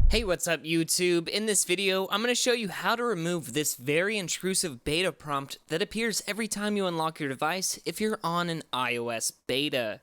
Hey, what's up YouTube? In this video, I'm going to show you how to remove this very intrusive beta prompt that appears every time you unlock your device if you're on an iOS beta.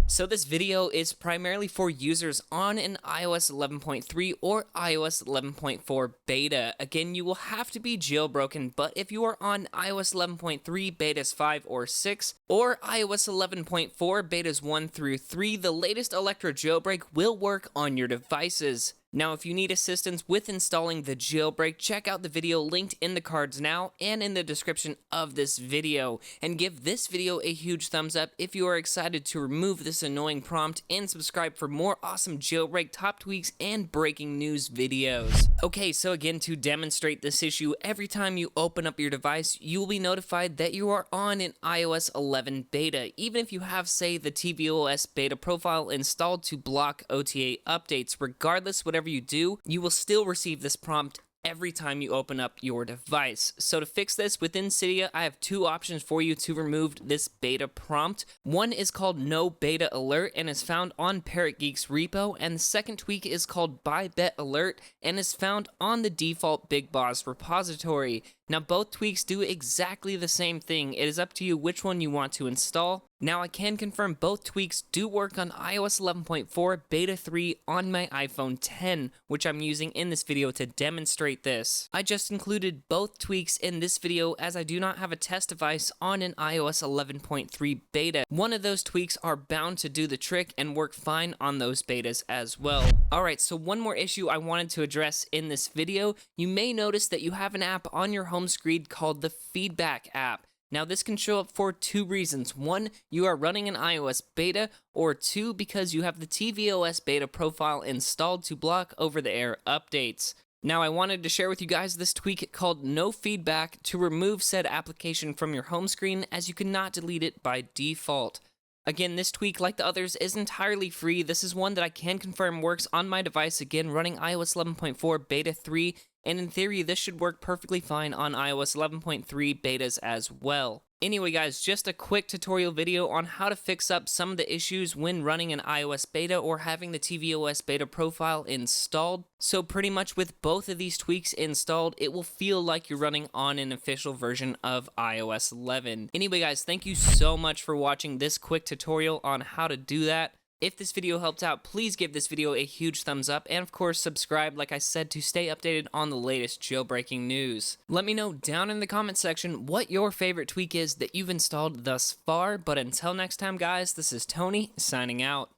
So this video is primarily for users on an iOS 11.3 or iOS 11.4 beta. Again, you will have to be jailbroken, but if you are on iOS 11.3 betas 5 or 6 or iOS 11.4 betas 1 through 3, the latest Electra Jailbreak will work on your devices. Now, if you need assistance with installing the jailbreak, check out the video linked in the cards now and in the description of this video. And give this video a huge thumbs up if you are excited to remove this annoying prompt, and subscribe for more awesome jailbreak top tweaks and breaking news videos. Okay, so again, to demonstrate this issue, every time you open up your device, you will be notified that you are on an iOS 11 beta, even if you have, say, the tvOS beta profile installed to block OTA updates. Regardless, whatever you do, you will still receive this prompt every time you open up your device. So to fix this within Cydia, I have two options for you to remove this beta prompt. One is called No Beta Alert and is found on Parrot Geek's repo, and the second tweak is called Buy Bet Alert and is found on the default Big Boss repository. Now, both tweaks do exactly the same thing. It is up to you which one you want to install. Now, I can confirm both tweaks do work on iOS 11.4 Beta 3 on my iPhone 10, which I'm using in this video to demonstrate this. I just included both tweaks in this video as I do not have a test device on an iOS 11.3 beta. One of those tweaks are bound to do the trick and work fine on those betas as well. Alright, so one more issue I wanted to address in this video. You may notice that you have an app on your home screen called the Feedback app. Now, this can show up for two reasons. One, you are running an iOS beta, or two, because you have the tvOS beta profile installed to block over-the-air updates. Now, I wanted to share with you guys this tweak called No Feedback to remove said application from your home screen, as you cannot delete it by default. Again, this tweak, like the others, is entirely free. This is one that I can confirm works on my device, again, running iOS 11.4 Beta 3, and in theory, this should work perfectly fine on iOS 11.3 betas as well. Anyway guys, just a quick tutorial video on how to fix up some of the issues when running an iOS beta or having the tvOS beta profile installed. So pretty much with both of these tweaks installed, it will feel like you're running on an official version of iOS 11. Anyway guys, thank you so much for watching this quick tutorial on how to do that. If this video helped out, please give this video a huge thumbs up, and of course subscribe, like I said, to stay updated on the latest jailbreaking news. Let me know down in the comment section what your favorite tweak is that you've installed thus far, but until next time guys, this is Tony, signing out.